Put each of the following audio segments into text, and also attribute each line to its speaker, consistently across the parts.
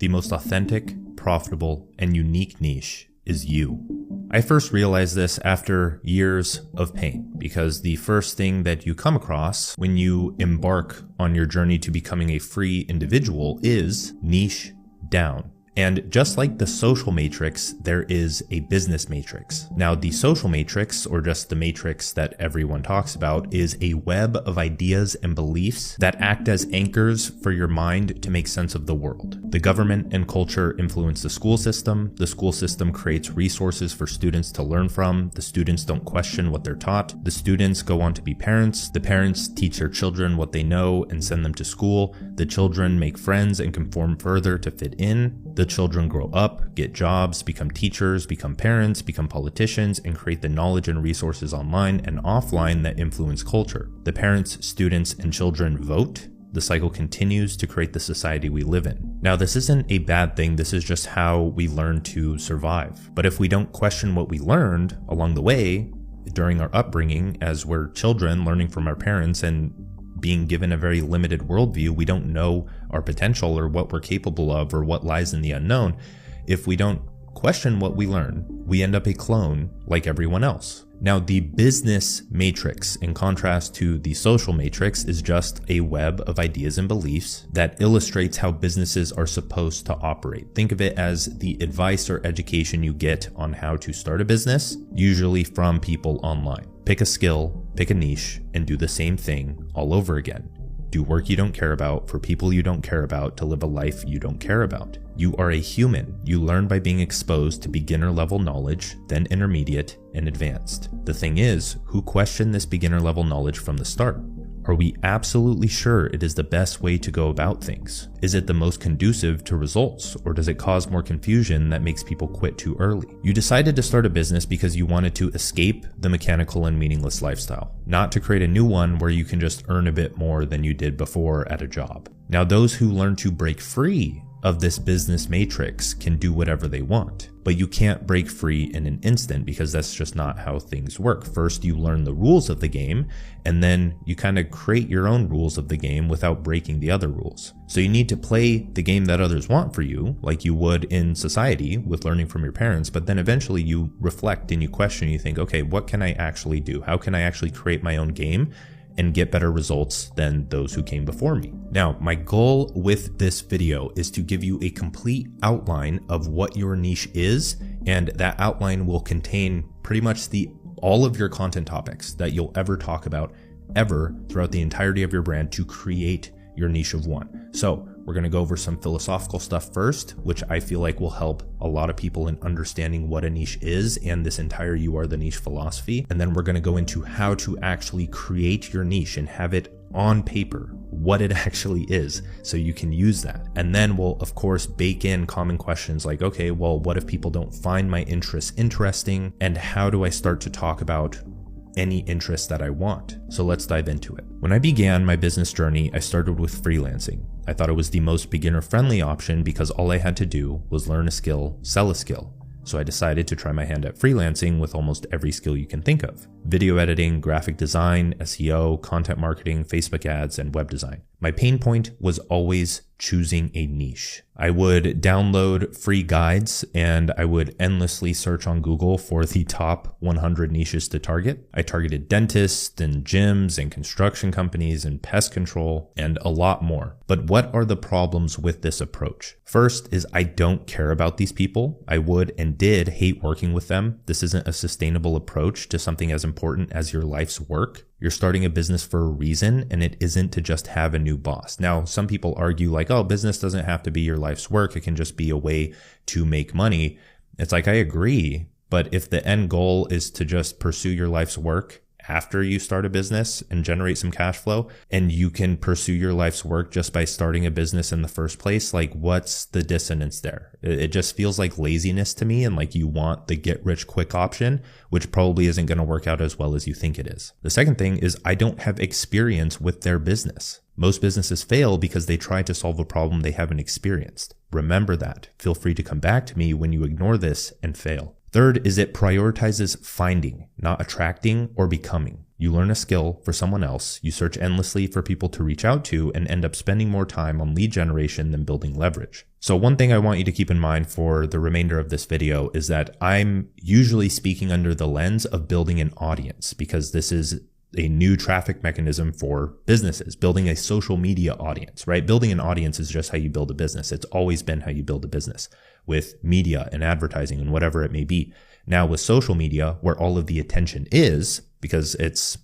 Speaker 1: the most authentic, profitable, and unique niche is you. I first realized this after years of pain, because the first thing that you come across when you embark on your journey to becoming a free individual is niche down. And just like the social matrix, there is a business matrix. Now, the social matrix, or just the matrix that everyone talks about, is a web of ideas and beliefs that act as anchors for your mind to make sense of the world. The government and culture influence the school system creates resources for students to learn from, the students don't question what they're taught, the students go on to be parents, the parents teach their children what they know and send them to school, the children make friends and conform further to fit in, the children grow up, get jobs, become teachers, become parents, become politicians, and create the knowledge and resources online and offline that influence culture. The parents, students, and children vote. The cycle continues to create the society we live in. Now, this isn't a bad thing. This is just how we learn to survive. But if we don't question what we learned along the way during our upbringing, as we're children learning from our parents and being given a very limited worldview, we don't know our potential or what we're capable of or what lies in the unknown. If we don't question what we learn, we end up a clone like everyone else. Now, the business matrix, in contrast to the social matrix, is just a web of ideas and beliefs that illustrates how businesses are supposed to operate. Think of it as the advice or education you get on how to start a business, usually from people online. Pick a skill, pick a niche, and do the same thing all over again. Do work you don't care about for people you don't care about to live a life you don't care about. You are a human. You learn by being exposed to beginner level knowledge, then intermediate and advanced. The thing is, who questioned this beginner level knowledge from the start? Are we absolutely sure it is the best way to go about things? Is it the most conducive to results, or does it cause more confusion that makes people quit too early? You decided to start a business because you wanted to escape the mechanical and meaningless lifestyle, not to create a new one where you can just earn a bit more than you did before at a job. Now, those who learn to break free of this business matrix can do whatever they want, but you can't break free in an instant because that's just not how things work. First, you learn the rules of the game, and then you kind of create your own rules of the game without breaking the other rules. So you need to play the game that others want for you, like you would in society with learning from your parents, but then eventually you reflect and you question, you think, okay, what can I actually do? How can I actually create my own game and get better results than those who came before me? Now, my goal with this video is to give you a complete outline of what your niche is, and that outline will contain pretty much all of your content topics that you'll ever talk about ever throughout the entirety of your brand to create your niche of one. So we're going to go over some philosophical stuff first, which I feel like will help a lot of people in understanding what a niche is and this entire You Are the Niche philosophy. And then we're going to go into how to actually create your niche and have it on paper, what it actually is, so you can use that. And then we'll, of course, bake in common questions like, okay, well, what if people don't find my interests interesting? And how do I start to talk about any interest that I want? So let's dive into it. When I began my business journey, I started with freelancing. I thought it was the most beginner-friendly option because all I had to do was learn a skill, sell a skill. So I decided to try my hand at freelancing with almost every skill you can think of: video editing, graphic design, SEO, content marketing, Facebook ads, and web design. My pain point was always choosing a niche. I would download free guides and I would endlessly search on Google for the top 100 niches to target. I targeted dentists and gyms and construction companies and pest control and a lot more. But what are the problems with this approach? First is I don't care about these people. I would and did hate working with them. This isn't a sustainable approach to something as important as your life's work. You're starting a business for a reason, and it isn't to just have a new boss. Now, some people argue like, oh, business doesn't have to be your life's work. It can just be a way to make money. It's like, I agree. But if the end goal is to just pursue your life's work after you start a business and generate some cash flow, and you can pursue your life's work just by starting a business in the first place, like what's the dissonance there? It just feels like laziness to me, and like you want the get rich quick option, which probably isn't going to work out as well as you think it is. The second thing is I don't have experience with their business. Most businesses fail because they try to solve a problem they haven't experienced. Remember that. Feel free to come back to me when you ignore this and fail. Third is it prioritizes finding, not attracting or becoming. You learn a skill for someone else, you search endlessly for people to reach out to, and end up spending more time on lead generation than building leverage. So one thing I want you to keep in mind for the remainder of this video is that I'm usually speaking under the lens of building an audience, because this is a new traffic mechanism for businesses, building a social media audience, right? Building an audience is just how you build a business. It's always been how you build a business with media and advertising and whatever it may be. Now with social media, where all of the attention is, because it's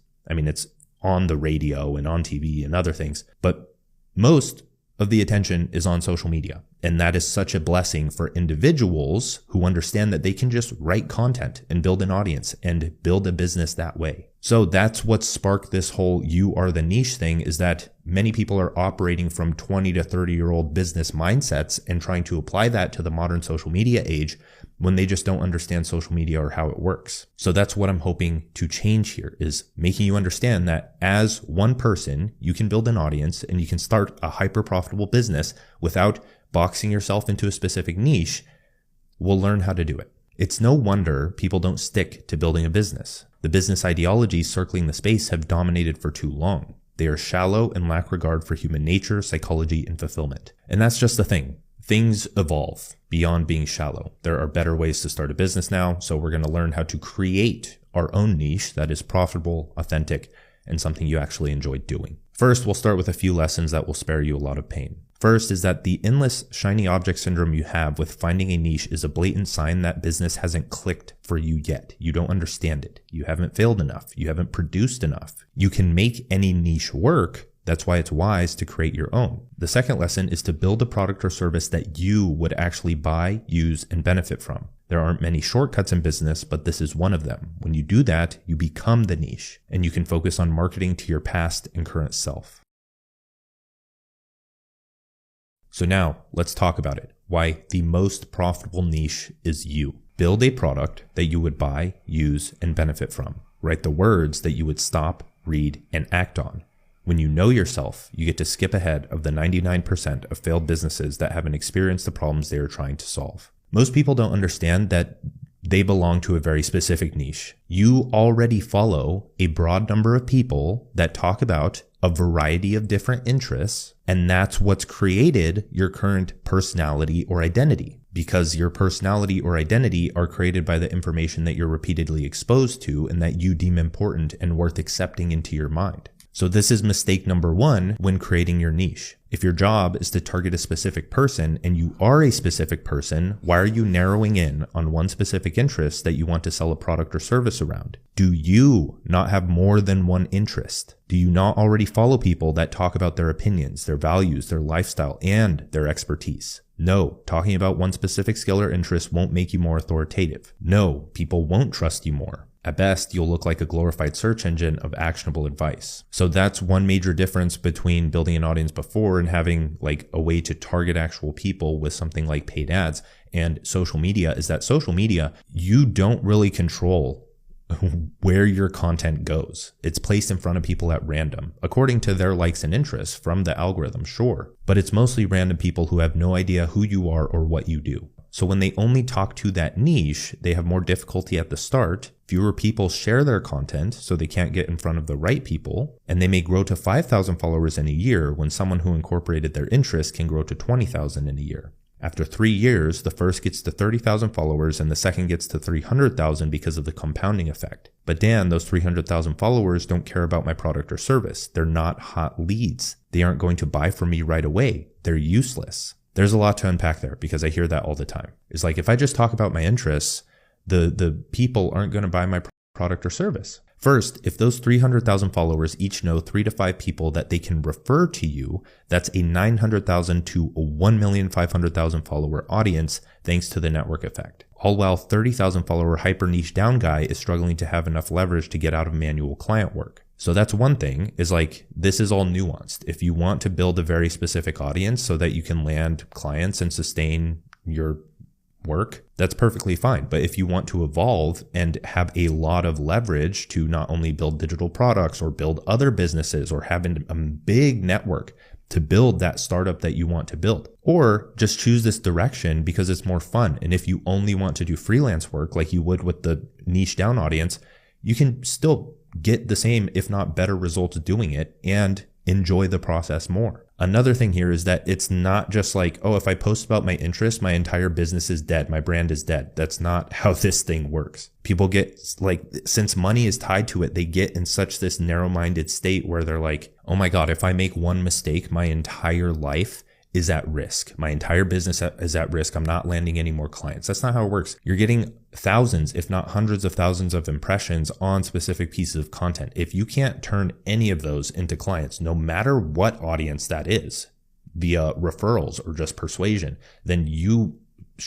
Speaker 1: on the radio and on TV and other things, but most of the attention is on social media. And that is such a blessing for individuals who understand that they can just write content and build an audience and build a business that way. So that's what sparked this whole you are the niche thing, is that many people are operating from 20 to 30-year-old business mindsets and trying to apply that to the modern social media age when they just don't understand social media or how it works. So that's what I'm hoping to change here, is making you understand that as one person, you can build an audience and you can start a hyper profitable business without boxing yourself into a specific niche. We'll learn how to do it. It's no wonder people don't stick to building a business. The business ideologies circling the space have dominated for too long. They are shallow and lack regard for human nature, psychology, and fulfillment. And that's just the thing. Things evolve beyond being shallow. There are better ways to start a business now, so we're going to learn how to create our own niche that is profitable, authentic, and something you actually enjoy doing. First, we'll start with a few lessons that will spare you a lot of pain. First is that the endless shiny object syndrome you have with finding a niche is a blatant sign that business hasn't clicked for you yet. You don't understand it. You haven't failed enough. You haven't produced enough. You can make any niche work. That's why it's wise to create your own. The second lesson is to build a product or service that you would actually buy, use, and benefit from. There aren't many shortcuts in business, but this is one of them. When you do that, you become the niche, and you can focus on marketing to your past and current self. So now let's talk about it. Why the most profitable niche is you. Build a product that you would buy, use, and benefit from. Write the words that you would stop, read, and act on. When you know yourself, you get to skip ahead of the 99% of failed businesses that haven't experienced the problems they are trying to solve. Most people don't understand that they belong to a very specific niche. You already follow a broad number of people that talk about a variety of different interests, and that's what's created your current personality or identity, because your personality or identity are created by the information that you're repeatedly exposed to and that you deem important and worth accepting into your mind. So this is mistake number one when creating your niche. If your job is to target a specific person and you are a specific person, why are you narrowing in on one specific interest that you want to sell a product or service around? Do you not have more than one interest? Do you not already follow people that talk about their opinions, their values, their lifestyle, and their expertise? No, talking about one specific skill or interest won't make you more authoritative. No, people won't trust you more. At best, you'll look like a glorified search engine of actionable advice. So that's one major difference between building an audience before and having like a way to target actual people with something like paid ads and social media, is that social media, you don't really control where your content goes. It's placed in front of people at random, according to their likes and interests from the algorithm, sure. But it's mostly random people who have no idea who you are or what you do. So when they only talk to that niche, they have more difficulty at the start. Fewer people share their content, so they can't get in front of the right people. And they may grow to 5,000 followers in a year when someone who incorporated their interest can grow to 20,000 in a year. After 3 years, the first gets to 30,000 followers and the second gets to 300,000 because of the compounding effect. But Dan, those 300,000 followers don't care about my product or service. They're not hot leads. They aren't going to buy from me right away. They're useless. There's a lot to unpack there because I hear that all the time. It's like, if I just talk about my interests, the people aren't going to buy my product or service. First, if those 300,000 followers each know 3 to 5 people that they can refer to you, that's a 900,000 to a 1,500,000 follower audience thanks to the network effect. All while 30,000 follower hyper niche down guy is struggling to have enough leverage to get out of manual client work. So that's one thing, is like, this is all nuanced. If you want to build a very specific audience so that you can land clients and sustain your work, that's perfectly fine. But if you want to evolve and have a lot of leverage to not only build digital products or build other businesses or have a big network to build that startup that you want to build, or just choose this direction because it's more fun. And if you only want to do freelance work like you would with the niche down audience, you can still get the same, if not better results doing it and enjoy the process more. Another thing here is that it's not just like, oh, if I post about my interest, my entire business is dead. My brand is dead. That's not how this thing works. People get like, since money is tied to it, they get in such this narrow-minded state where they're like, oh my God, if I make one mistake, my entire life is at risk. My entire business is at risk. I'm not landing any more clients. That's not how it works. You're getting thousands, if not hundreds of thousands of impressions on specific pieces of content. If you can't turn any of those into clients, no matter what audience that is, via referrals or just persuasion, then you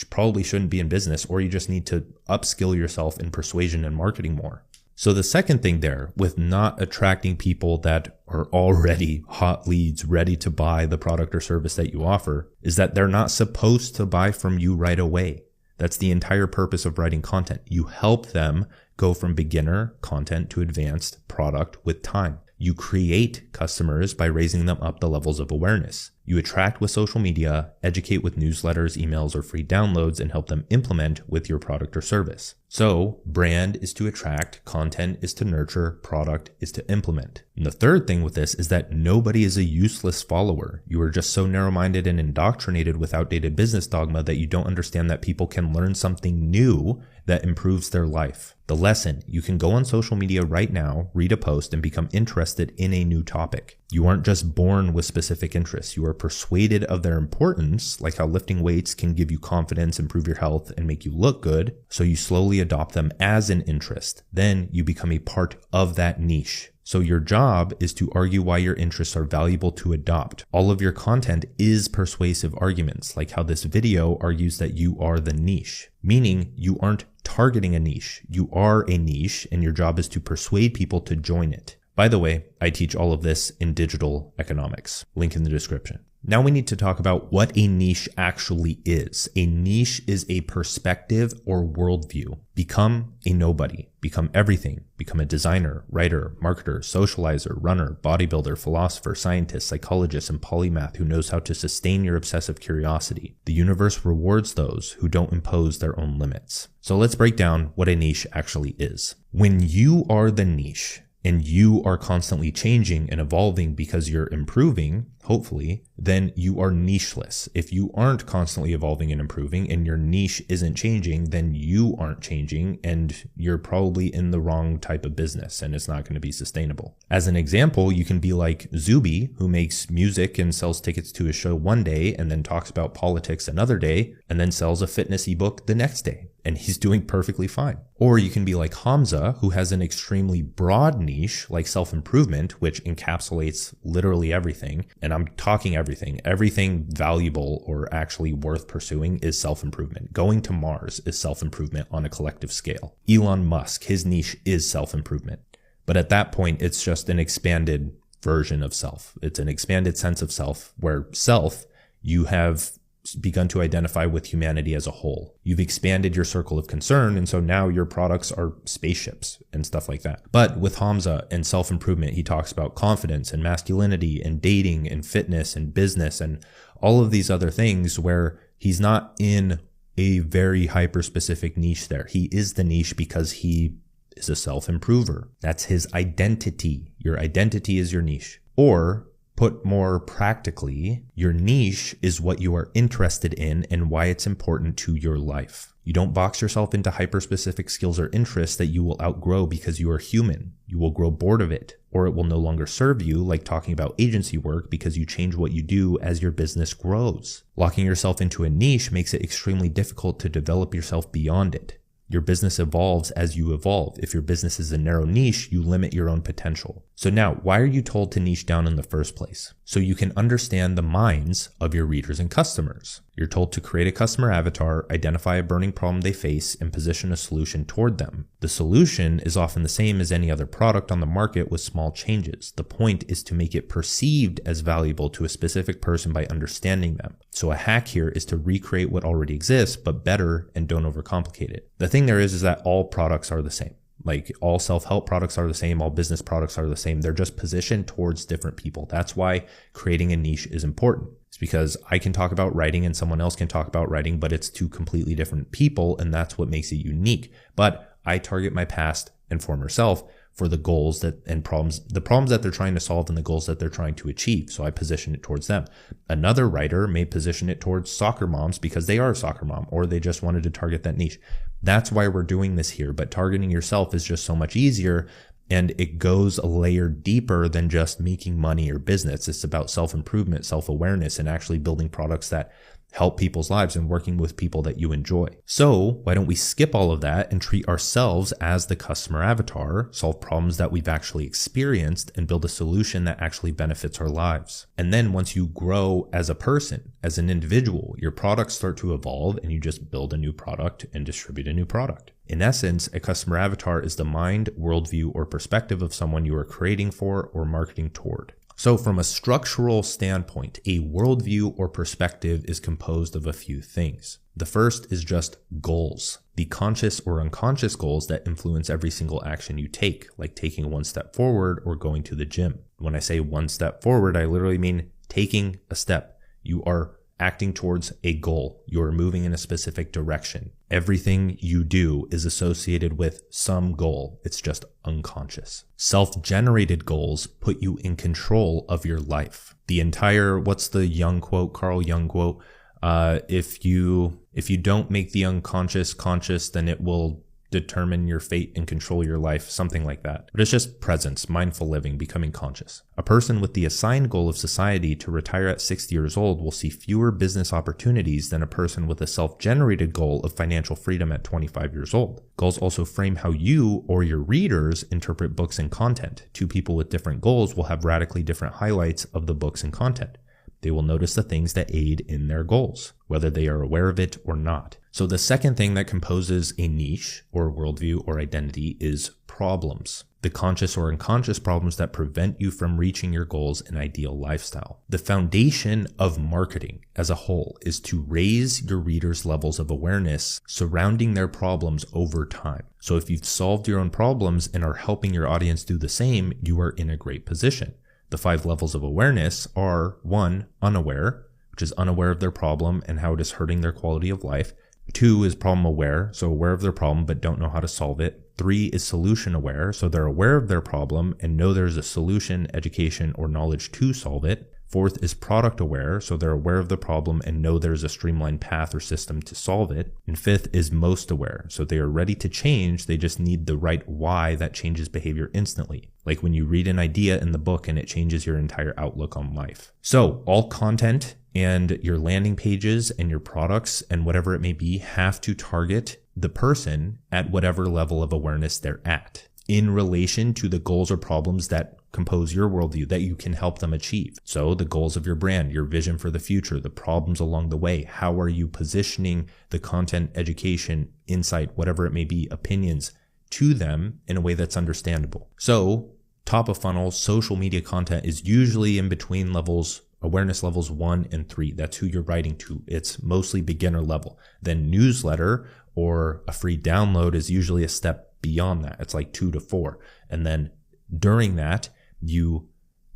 Speaker 1: probably shouldn't be in business, or you just need to upskill yourself in persuasion and marketing more. So the second thing there with not attracting people that are already hot leads ready to buy the product or service that you offer is that they're not supposed to buy from you right away. That's the entire purpose of writing content. You help them go from beginner content to advanced product with time. You create customers by raising them up the levels of awareness. You attract with social media, educate with newsletters, emails, or free downloads, and help them implement with your product or service. So brand is to attract, content is to nurture, product is to implement. And the third thing with this is that nobody is a useless follower. You are just so narrow-minded and indoctrinated with outdated business dogma that you don't understand that people can learn something new that improves their life. The lesson: you can go on social media right now, read a post, and become interested in a new topic. You aren't just born with specific interests. You are persuaded of their importance, like how lifting weights can give you confidence, improve your health, and make you look good. So you slowly adopt them as an interest. Then you become a part of that niche. So your job is to argue why your interests are valuable to adopt. All of your content is persuasive arguments, like how this video argues that you are the niche, meaning you aren't targeting a niche. You are a niche, and your job is to persuade people to join it. By the way, I teach all of this in digital economics. Link in the description. Now we need to talk about what a niche actually is. A niche is a perspective or worldview. Become a nobody. Become everything. Become a designer, writer, marketer, socializer, runner, bodybuilder, philosopher, scientist, psychologist, and polymath who knows how to sustain your obsessive curiosity. The universe rewards those who don't impose their own limits. So let's break down what a niche actually is. When you are the niche, and you are constantly changing and evolving because you're improving, hopefully, then you are nicheless. If you aren't constantly evolving and improving and your niche isn't changing, then you aren't changing and you're probably in the wrong type of business and it's not going to be sustainable. As an example, you can be like Zuby, who makes music and sells tickets to a show one day and then talks about politics another day and then sells a fitness ebook the next day. And he's doing perfectly fine. Or you can be like Hamza, who has an extremely broad niche like self-improvement, which encapsulates literally everything. And I'm talking everything. Everything valuable or actually worth pursuing is self-improvement. Going to Mars is self-improvement on a collective scale. Elon Musk, his niche is self-improvement. But at that point, it's just an expanded version of self. It's an expanded sense of self where self, you have begun to identify with humanity as a whole. You've expanded your circle of concern, and so now your products are spaceships and stuff like that. But with Hamza and self-improvement, he talks about confidence and masculinity and dating and fitness and business and all of these other things where he's not in a very hyper-specific niche there. He is the niche because he is a self-improver. That's his identity. Your identity is your niche. Or put more practically, your niche is what you are interested in and why it's important to your life. You don't box yourself into hyper-specific skills or interests that you will outgrow because you are human. You will grow bored of it, or it will no longer serve you, like talking about agency work, because you change what you do as your business grows. Locking yourself into a niche makes it extremely difficult to develop yourself beyond it. Your business evolves as you evolve. If your business is a narrow niche, you limit your own potential. So now, why are you told to niche down in the first place? So you can understand the minds of your readers and customers. You're told to create a customer avatar, identify a burning problem they face, and position a solution toward them. The solution is often the same as any other product on the market with small changes. The point is to make it perceived as valuable to a specific person by understanding them. So a hack here is to recreate what already exists, but better, and don't overcomplicate it. The thing there is that all products are the same. Like all self-help products are the same, all business products are the same. They're just positioned towards different people. That's why creating a niche is important. It's because I can talk about writing and someone else can talk about writing, but it's two completely different people, and that's what makes it unique. But I target my past and former self, for the goals the problems that they're trying to solve and the goals that they're trying to achieve. So I position it towards them. Another writer may position it towards soccer moms because they are a soccer mom, or they just wanted to target that niche. That's why we're doing this here. But targeting yourself is just so much easier, and it goes a layer deeper than just making money or business. It's about self-improvement, self-awareness, and actually building products that help people's lives and working with people that you enjoy. So why don't we skip all of that and treat ourselves as the customer avatar, solve problems that we've actually experienced, and build a solution that actually benefits our lives. And then once you grow as a person, as an individual, your products start to evolve and you just build a new product and distribute a new product. In essence, a customer avatar is the mind, worldview, or perspective of someone you are creating for or marketing toward. So from a structural standpoint, a worldview or perspective is composed of a few things. The first is just goals, the conscious or unconscious goals that influence every single action you take, like taking one step forward or going to the gym. When I say one step forward, I literally mean taking a step. You are acting towards a goal. You're moving in a specific direction. Everything you do is associated with some goal. It's just unconscious. Self-generated goals put you in control of your life. The entire, what's the Jung quote, Carl Jung quote? If you don't make the unconscious conscious, then it will determine your fate and control your life, something like that. But it's just presence, mindful living, becoming conscious. A person with the assigned goal of society to retire at 60 years old will see fewer business opportunities than a person with a self-generated goal of financial freedom at 25 years old. Goals also frame how you or your readers interpret books and content. Two people with different goals will have radically different highlights of the books and content. They will notice the things that aid in their goals, whether they are aware of it or not. So the second thing that composes a niche or worldview or identity is problems. The conscious or unconscious problems that prevent you from reaching your goals and ideal lifestyle. The foundation of marketing as a whole is to raise your readers' levels of awareness surrounding their problems over time. So if you've solved your own problems and are helping your audience do the same, you are in a great position. The 5 levels of awareness are 1, unaware, which is unaware of their problem and how it is hurting their quality of life. 2 is problem aware, so aware of their problem but don't know how to solve it. 3 is solution aware, so they're aware of their problem and know there's a solution, education, or knowledge to solve it. 4th is product aware, so they're aware of the problem and know there's a streamlined path or system to solve it. And 5th is most aware, so they are ready to change, they just need the right why that changes behavior instantly. Like when you read an idea in the book and it changes your entire outlook on life. So all content and your landing pages and your products and whatever it may be have to target the person at whatever level of awareness they're at in relation to the goals or problems that compose your worldview that you can help them achieve. So the goals of your brand, your vision for the future, the problems along the way, how are you positioning the content, education, insight, whatever it may be, opinions to them in a way that's understandable. So top of funnel, social media content is usually in between levels, awareness levels 1 and 3. That's who you're writing to. It's mostly beginner level. Then newsletter or a free download is usually a step beyond that. It's like 2 to 4. And then during that, you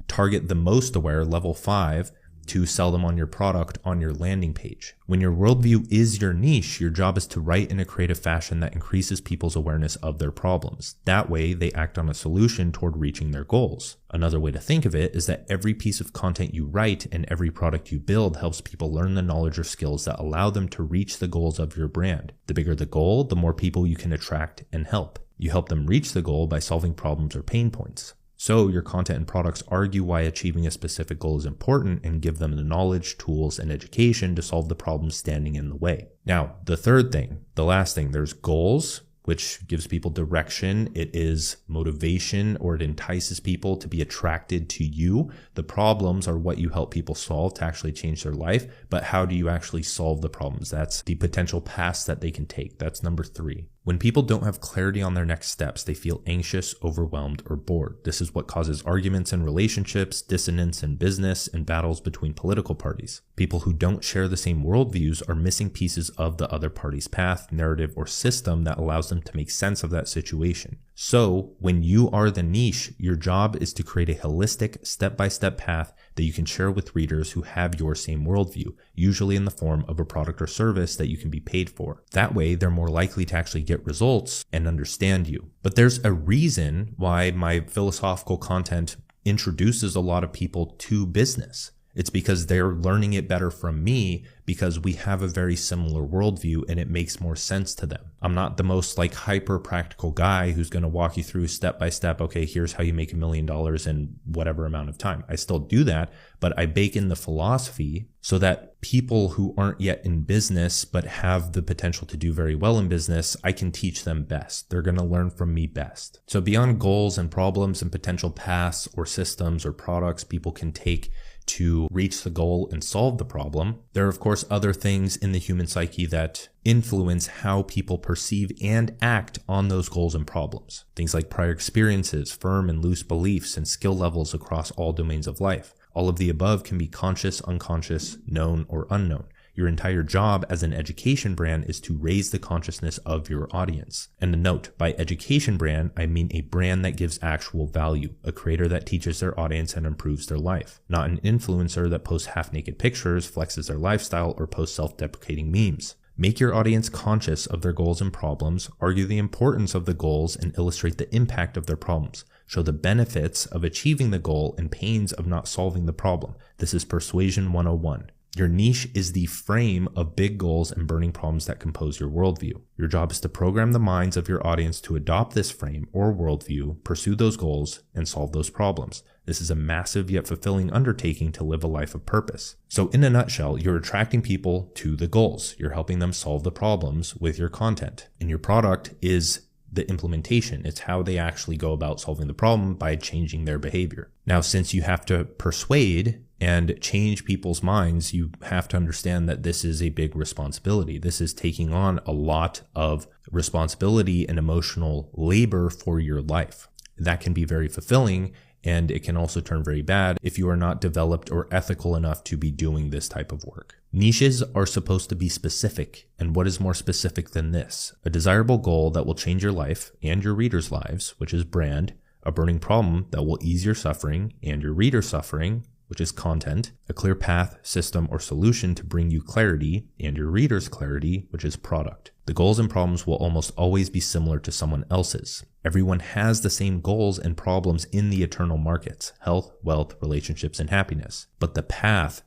Speaker 1: target the most aware, level 5, to sell them on your product on your landing page. When your worldview is your niche, your job is to write in a creative fashion that increases people's awareness of their problems. That way, they act on a solution toward reaching their goals. Another way to think of it is that every piece of content you write and every product you build helps people learn the knowledge or skills that allow them to reach the goals of your brand. The bigger the goal, the more people you can attract and help. You help them reach the goal by solving problems or pain points. So your content and products argue why achieving a specific goal is important and give them the knowledge, tools, and education to solve the problems standing in the way. Now, the third thing, the last thing, there's goals, which gives people direction. It is motivation, or it entices people to be attracted to you. The problems are what you help people solve to actually change their life. But how do you actually solve the problems? That's the potential paths that they can take. That's number 3. When people don't have clarity on their next steps, they feel anxious, overwhelmed, or bored. This is what causes arguments in relationships, dissonance in business, and battles between political parties. People who don't share the same worldviews are missing pieces of the other party's path, narrative, or system that allows them to make sense of that situation. So when you are the niche, your job is to create a holistic, step-by-step path that you can share with readers who have your same worldview, usually in the form of a product or service that you can be paid for. That way, they're more likely to actually get results and understand you. But there's a reason why my philosophical content introduces a lot of people to business. It's because they're learning it better from me because we have a very similar worldview and it makes more sense to them. I'm not the most hyper practical guy who's going to walk you through step by step. Okay, here's how you make $1 million in whatever amount of time. I still do that, but I bake in the philosophy so that people who aren't yet in business but have the potential to do very well in business, I can teach them best. They're going to learn from me best. So beyond goals and problems and potential paths or systems or products people can take to reach the goal and solve the problem, there are of course other things in the human psyche that influence how people perceive and act on those goals and problems. Things like prior experiences, firm and loose beliefs, and skill levels across all domains of life. All of the above can be conscious, unconscious, known, or unknown. Your entire job as an education brand is to raise the consciousness of your audience. And a note, by education brand, I mean a brand that gives actual value, a creator that teaches their audience and improves their life, not an influencer that posts half-naked pictures, flexes their lifestyle, or posts self-deprecating memes. Make your audience conscious of their goals and problems, argue the importance of the goals, and illustrate the impact of their problems. Show the benefits of achieving the goal and pains of not solving the problem. This is Persuasion 101. Your niche is the frame of big goals and burning problems that compose your worldview. Your job is to program the minds of your audience to adopt this frame or worldview, pursue those goals, and solve those problems. This is a massive yet fulfilling undertaking to live a life of purpose. So in a nutshell, you're attracting people to the goals. You're helping them solve the problems with your content. And your product is the implementation. It's how they actually go about solving the problem by changing their behavior. Now, since you have to persuade and change people's minds, you have to understand that this is a big responsibility. This is taking on a lot of responsibility and emotional labor for your life. That can be very fulfilling, and it can also turn very bad if you are not developed or ethical enough to be doing this type of work. Niches are supposed to be specific, and what is more specific than this? A desirable goal that will change your life and your readers' lives, which is brand, a burning problem that will ease your suffering and your readers' suffering, which is content, a clear path, system, or solution to bring you clarity and your readers clarity, which is product. The goals and problems will almost always be similar to someone else's. Everyone has the same goals and problems in the eternal markets: health, wealth, relationships, and happiness. But the path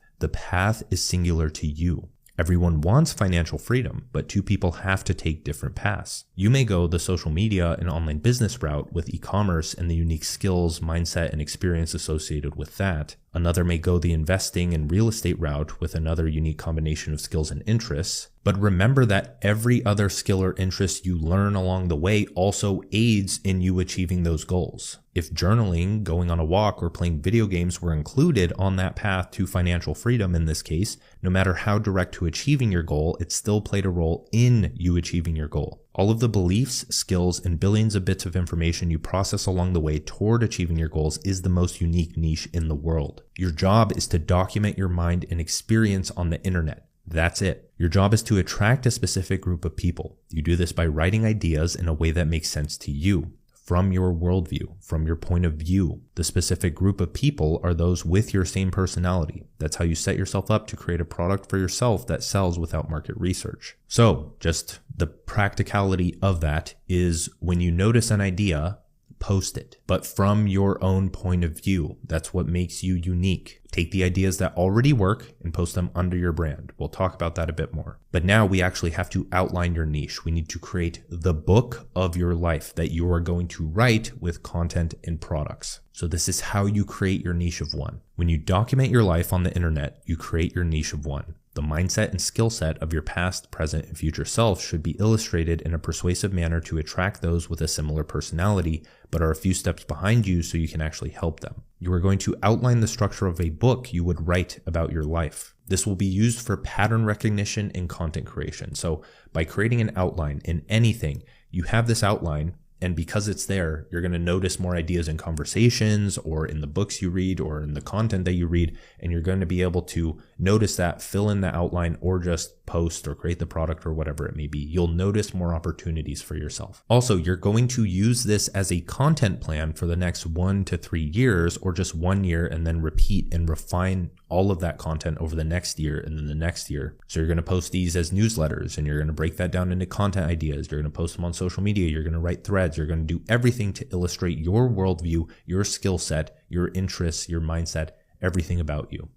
Speaker 1: is singular to you. Everyone wants financial freedom, but two people have to take different paths. You may go the social media and online business route with e-commerce and the unique skills, mindset, and experience associated with that. Another may go the investing and real estate route with another unique combination of skills and interests. But remember that every other skill or interest you learn along the way also aids in you achieving those goals. If journaling, going on a walk, or playing video games were included on that path to financial freedom in this case, no matter how direct to achieving your goal, it still played a role in you achieving your goal. All of the beliefs, skills, and billions of bits of information you process along the way toward achieving your goals is the most unique niche in the world. Your job is to document your mind and experience on the internet. That's it. Your job is to attract a specific group of people. You do this by writing ideas in a way that makes sense to you, from your worldview, from your point of view. The specific group of people are those with your same personality. That's how you set yourself up to create a product for yourself that sells without market research. So just the practicality of that is when you notice an idea, post it, but from your own point of view. That's what makes you unique. Take the ideas that already work and post them under your brand. We'll talk about that a bit more. But now we actually have to outline your niche. We need to create the book of your life that you are going to write with content and products. So this is how you create your niche of one. When you document your life on the internet, you create your niche of one. The mindset and skill set of your past, present, and future self should be illustrated in a persuasive manner to attract those with a similar personality, but are a few steps behind you so you can actually help them. You are going to outline the structure of a book you would write about your life. This will be used for pattern recognition and content creation. So by creating an outline in anything, you have this outline, and because it's there, you're going to notice more ideas in conversations or in the books you read or in the content that you read, and you're going to be able to notice that, fill in the outline, or just post or create the product or whatever it may be. You'll notice more opportunities for yourself. Also, you're going to use this as a content plan for the next 1 to 3 years, or just 1 year, and then repeat and refine all of that content over the next year and then the next year. So you're going to post these as newsletters, and you're going to break that down into content ideas. You're going to post them on social media. You're going to write threads. You're going to do everything to illustrate your worldview, your skill set, your interests, your mindset, everything about you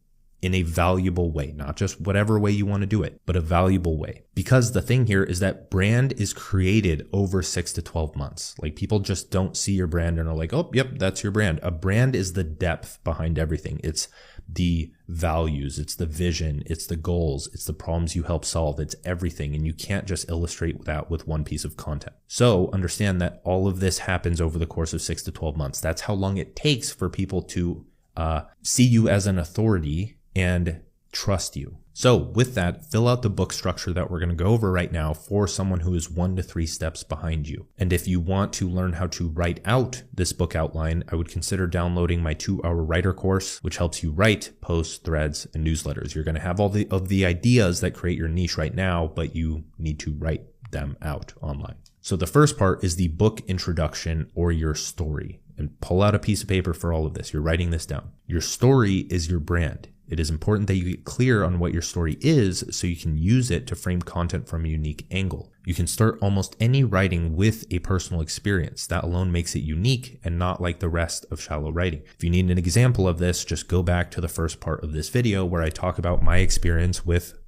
Speaker 1: in a valuable way, not just whatever way you want to do it, but a valuable way. Because the thing here is that brand is created over 6 to 12 months. Like, people just don't see your brand and are like, oh, yep, that's your brand. A brand is the depth behind everything. It's the values, it's the vision, it's the goals, it's the problems you help solve, it's everything. And you can't just illustrate that with one piece of content. So understand that all of this happens over the course of 6 to 12 months. That's how long it takes for people to see you as an authority and trust you. So with that, fill out the book structure that we're going to go over right now for someone who is 1 to 3 steps behind you. And if you want to learn how to write out this book outline, I would consider downloading my 2-hour writer course, which helps you write posts, threads, and newsletters. You're going to have all of the ideas that create your niche right now, but you need to write them out online. So the first part is the book introduction, or your story. And pull out a piece of paper for all of this. You're writing this down. Your story is your brand. It is important that you get clear on what your story is so you can use it to frame content from a unique angle. You can start almost any writing with a personal experience. That alone makes it unique and not like the rest of shallow writing. If you need an example of this, just go back to the first part of this video where I talk about my experience with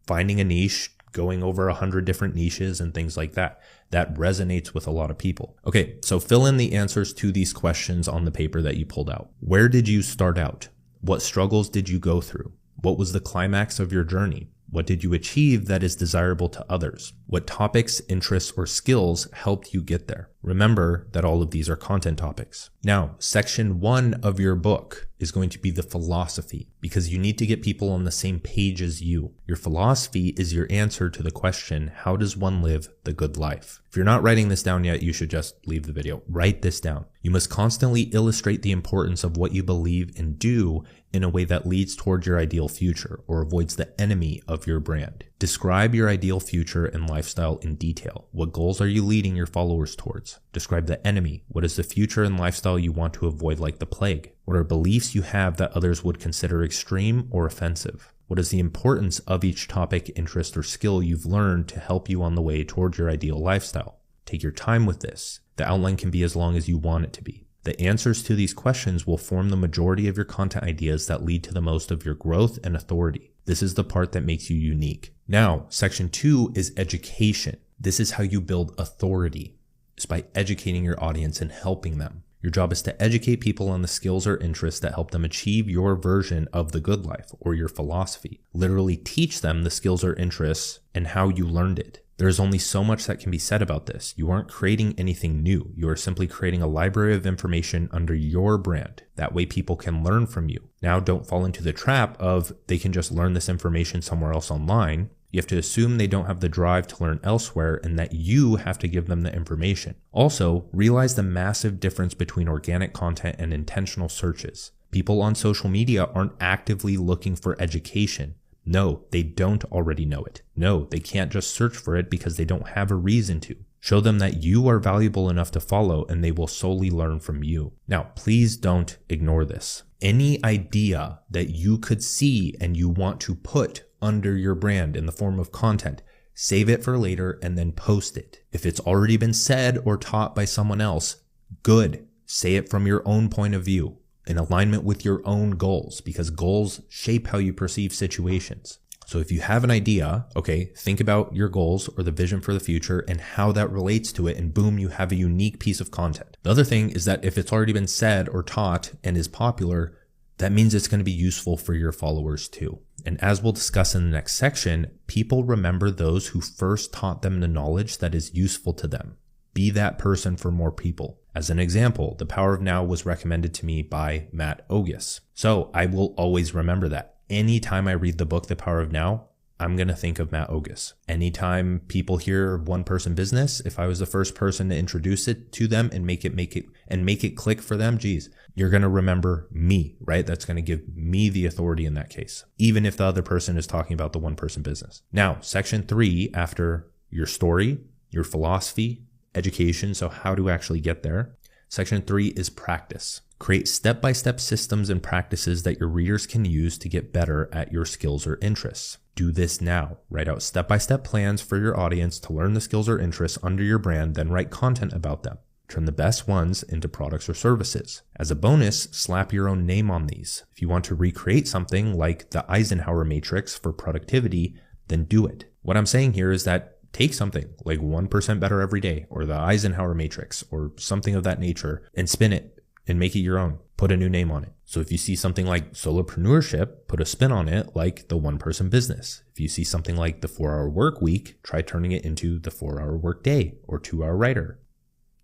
Speaker 1: finding a niche, going over 100 different niches and things like that. That resonates with a lot of people. Okay, so fill in the answers to these questions on the paper that you pulled out. Where did you start out? What struggles did you go through? What was the climax of your journey? What did you achieve that is desirable to others? What topics, interests, or skills helped you get there? Remember that all of these are content topics. Now, section 1 of your book is going to be the philosophy, because you need to get people on the same page as you. Your philosophy is your answer to the question, how does one live the good life? If you're not writing this down yet, you should just leave the video. Write this down. You must constantly illustrate the importance of what you believe and do in a way that leads toward your ideal future or avoids the enemy of your brand. Describe your ideal future and lifestyle in detail. What goals are you leading your followers towards? Describe the enemy. What is the future and lifestyle you want to avoid like the plague? What are beliefs you have that others would consider extreme or offensive? What is the importance of each topic, interest, or skill you've learned to help you on the way towards your ideal lifestyle? Take your time with this. The outline can be as long as you want it to be. The answers to these questions will form the majority of your content ideas that lead to the most of your growth and authority. This is the part that makes you unique. Now, section 2 is education. This is how you build authority. It's by educating your audience and helping them. Your job is to educate people on the skills or interests that help them achieve your version of the good life or your philosophy. Literally teach them the skills or interests and how you learned it. There is only so much that can be said about this. You aren't creating anything new. You are simply creating a library of information under your brand. That way people can learn from you. Now, don't fall into the trap of they can just learn this information somewhere else online. You have to assume they don't have the drive to learn elsewhere and that you have to give them the information. Also, realize the massive difference between organic content and intentional searches. People on social media aren't actively looking for education. No, they don't already know it. No, they can't just search for it because they don't have a reason to. Show them that you are valuable enough to follow and they will solely learn from you. Now, please don't ignore this. Any idea that you could see and you want to put under your brand in the form of content, save it for later and then post it. If it's already been said or taught by someone else, good. Say it from your own point of view, in alignment with your own goals, because goals shape how you perceive situations. So if you have an idea, okay, think about your goals or the vision for the future and how that relates to it, and boom, you have a unique piece of content. The other thing is that if it's already been said or taught and is popular, that means it's going to be useful for your followers too. And as we'll discuss in the next section, people remember those who first taught them the knowledge that is useful to them. Be that person for more people. As an example, The Power of Now was recommended to me by Matt Ogus. So I will always remember that. Anytime I read the book, The Power of Now, I'm going to think of Matt Ogus. Anytime people hear one person business, if I was the first person to introduce it to them and make it click for them, geez, you're going to remember me, right? That's going to give me the authority in that case, even if the other person is talking about the one person business. Now, section 3, after your story, your philosophy, education, so how to actually get there. Section 3 is practice. Create step-by-step systems and practices that your readers can use to get better at your skills or interests. Do this now. Write out step-by-step plans for your audience to learn the skills or interests under your brand, then write content about them. Turn the best ones into products or services. As a bonus, slap your own name on these. If you want to recreate something like the Eisenhower Matrix for productivity, then do it. What I'm saying here is that take something like 1% better every day, or the Eisenhower Matrix, or something of that nature, and spin it and make it your own. Put a new name on it. So if you see something like solopreneurship, put a spin on it like the one-person business. If you see something like the 4-hour work week, try turning it into the 4-hour work day or 2-hour writer.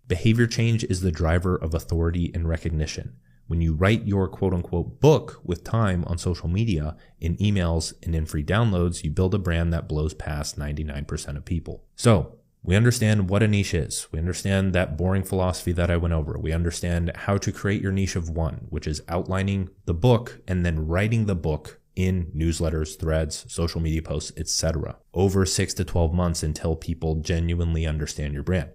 Speaker 1: Behavior change is the driver of authority and recognition. When you write your quote-unquote book with time on social media, in emails, and in free downloads, you build a brand that blows past 99% of people. So we understand what a niche is. We understand that boring philosophy that I went over. We understand how to create your niche of one, which is outlining the book and then writing the book in newsletters, threads, social media posts, etc. over 6 to 12 months until people genuinely understand your brand.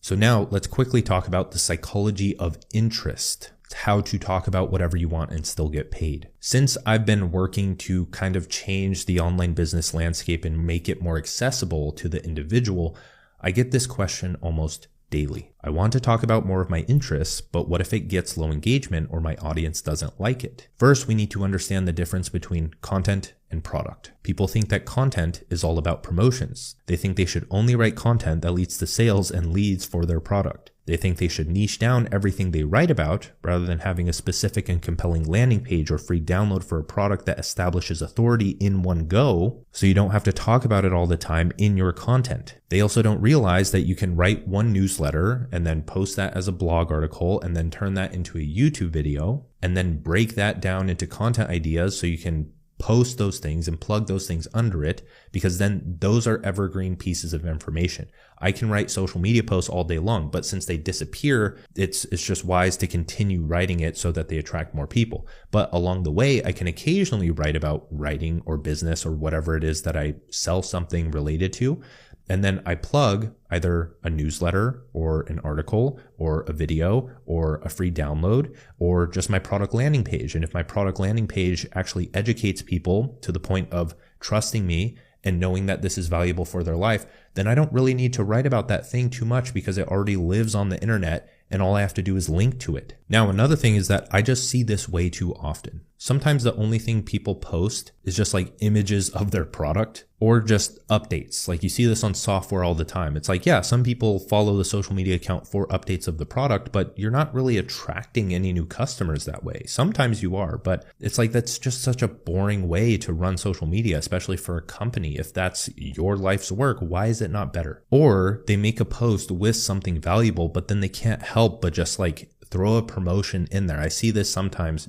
Speaker 1: So now let's quickly talk about the psychology of interest. It's how to talk about whatever you want and still get paid. Since I've been working to kind of change the online business landscape and make it more accessible to the individual, I get this question almost daily. I want to talk about more of my interests, but what if it gets low engagement or my audience doesn't like it? First, we need to understand the difference between content and product. People think that content is all about promotions. They think they should only write content that leads to sales and leads for their product. They think they should niche down everything they write about rather than having a specific and compelling landing page or free download for a product that establishes authority in one go, so you don't have to talk about it all the time in your content. They also don't realize that you can write one newsletter and then post that as a blog article and then turn that into a YouTube video and then break that down into content ideas so you can post those things and plug those things under it, because then those are evergreen pieces of information. I can write social media posts all day long, but since they disappear, it's just wise to continue writing it so that they attract more people. But along the way, I can occasionally write about writing or business or whatever it is that I sell something related to. And then I plug either a newsletter or an article or a video or a free download or just my product landing page. And if my product landing page actually educates people to the point of trusting me and knowing that this is valuable for their life, then I don't really need to write about that thing too much because it already lives on the internet and all I have to do is link to it. Now, another thing is that I just see this way too often. Sometimes the only thing people post is just like images of their product or just updates. Like you see this on software all the time. It's like, yeah, some people follow the social media account for updates of the product, but you're not really attracting any new customers that way. Sometimes you are, but it's like that's just such a boring way to run social media, especially for a company. If that's your life's work, why is it not better? Or they make a post with something valuable, but then they can't help but just like throw a promotion in there. I see this sometimes.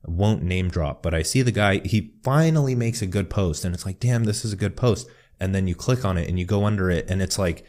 Speaker 1: I won't name drop, but I see the guy, he finally makes a good post and it's like, damn, this is a good post. And then you click on it and you go under it and it's like,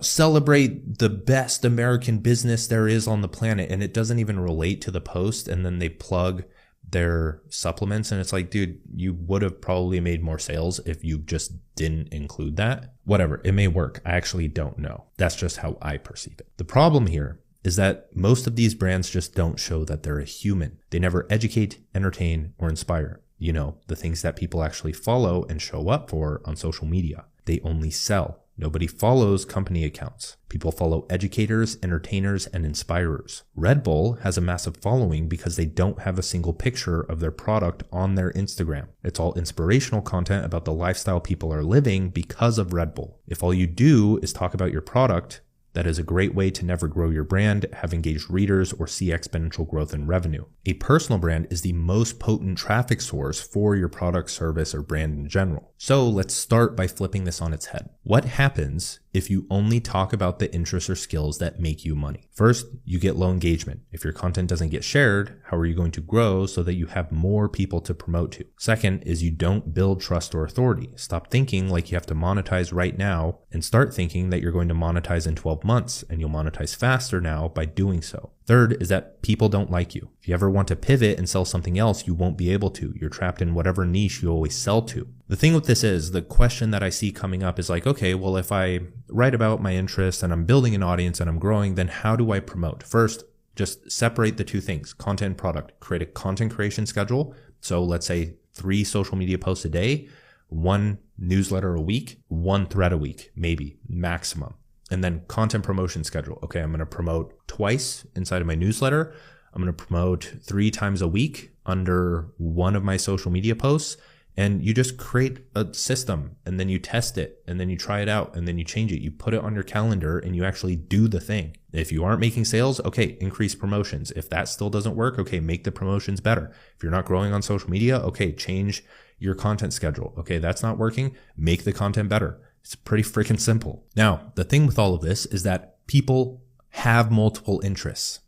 Speaker 1: celebrate the best American business there is on the planet. And it doesn't even relate to the post. And then they plug their supplements and it's like, dude, you would have probably made more sales if you just didn't include that. Whatever, it may work. I actually don't know. That's just how I perceive it. The problem here is that most of these brands just don't show that they're a human. They never educate, entertain, or inspire. You know, the things that people actually follow and show up for on social media. They only sell. Nobody follows company accounts. People follow educators, entertainers, and inspirers. Red Bull has a massive following because they don't have a single picture of their product on their Instagram. It's all inspirational content about the lifestyle people are living because of Red Bull. If all you do is talk about your product, that is a great way to never grow your brand, have engaged readers, or see exponential growth in revenue. A personal brand is the most potent traffic source for your product, service, or brand in general. So let's start by flipping this on its head. What happens if you only talk about the interests or skills that make you money. First, you get low engagement. If your content doesn't get shared, how are you going to grow so that you have more people to promote to? Second is you don't build trust or authority. Stop thinking like you have to monetize right now and start thinking that you're going to monetize in 12 months, and you'll monetize faster now by doing so. Third is that people don't like you. If you ever want to pivot and sell something else, you won't be able to. You're trapped in whatever niche you always sell to. The thing with this is, the question that I see coming up is like, okay, well, if I write about my interests and I'm building an audience and I'm growing, then how do I promote? First, just separate the two things, content and product. Create a content creation schedule. So let's say 3 social media posts a day, 1 newsletter a week, 1 thread a week, maybe maximum. And then content promotion schedule. Okay, I'm going to promote twice inside of my newsletter. I'm going to promote 3 times a week under one of my social media posts. And you just create a system, and then you test it, and then you try it out, and then you change it. You put it on your calendar and you actually do the thing. If you aren't making sales, okay, increase promotions. If that still doesn't work, okay, make the promotions better. If you're not growing on social media, okay, change your content schedule. Okay, that's not working, make the content better. It's pretty freaking simple. Now, the thing with all of this is that people have multiple interests.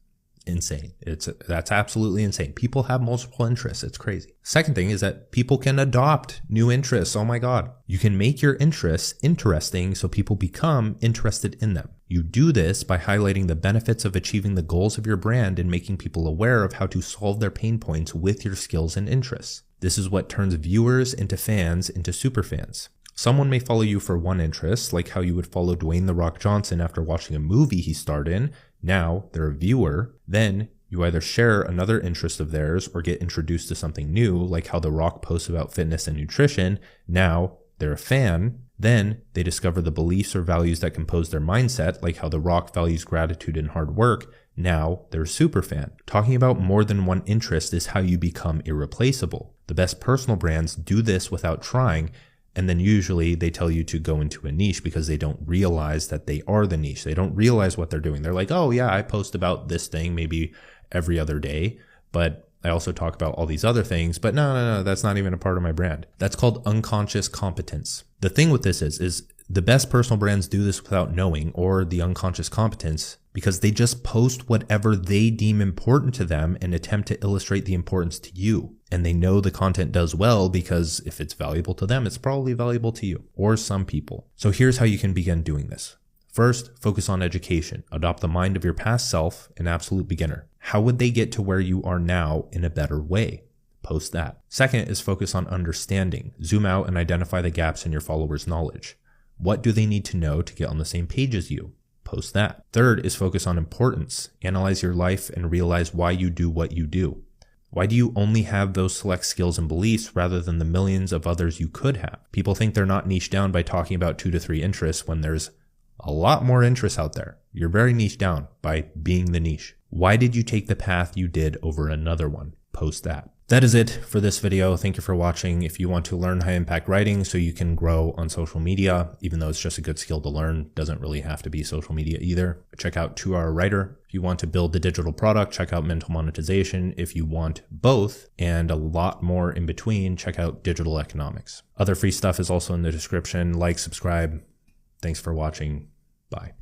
Speaker 1: Insane. That's absolutely insane. People have multiple interests. It's crazy. Second thing is that people can adopt new interests. Oh my God. You can make your interests interesting so people become interested in them. You do this by highlighting the benefits of achieving the goals of your brand and making people aware of how to solve their pain points with your skills and interests. This is what turns viewers into fans into super fans. Someone may follow you for one interest, like how you would follow Dwayne "The Rock" Johnson after watching a movie he starred in. Now they're a viewer. Then you either share another interest of theirs or get introduced to something new, like how The Rock posts about fitness and nutrition. Now they're a fan. Then they discover the beliefs or values that compose their mindset, like how The Rock values gratitude and hard work. Now they're a super fan. Talking about more than one interest is how you become irreplaceable. The best personal brands do this without trying. And then usually they tell you to go into a niche because they don't realize that they are the niche. They don't realize what they're doing. They're like, oh yeah, I post about this thing maybe every other day, but I also talk about all these other things. But no, that's not even a part of my brand. That's called unconscious competence. The thing with this is the best personal brands do this without knowing, or the unconscious competence, because they just post whatever they deem important to them and attempt to illustrate the importance to you. And they know the content does well because if it's valuable to them, it's probably valuable to you or some people. So here's how you can begin doing this. First, focus on education. Adopt the mind of your past self, an absolute beginner. How would they get to where you are now in a better way? Post that. Second is focus on understanding. Zoom out and identify the gaps in your followers' knowledge. What do they need to know to get on the same page as you? Post that. Third is focus on importance. Analyze your life and realize why you do what you do. Why do you only have those select skills and beliefs rather than the millions of others you could have? People think they're not niche down by talking about 2 to 3 interests when there's a lot more interests out there. You're very niche down by being the niche. Why did you take the path you did over another one? Post that. That is it for this video. Thank you for watching. If you want to learn high impact writing so you can grow on social media, even though it's just a good skill to learn, doesn't really have to be social media either. Check out 2 Hour Writer. If you want to build the digital product, check out Mental Monetization. If you want both and a lot more in between, check out Digital Economics. Other free stuff is also in the description. Like, subscribe. Thanks for watching. Bye.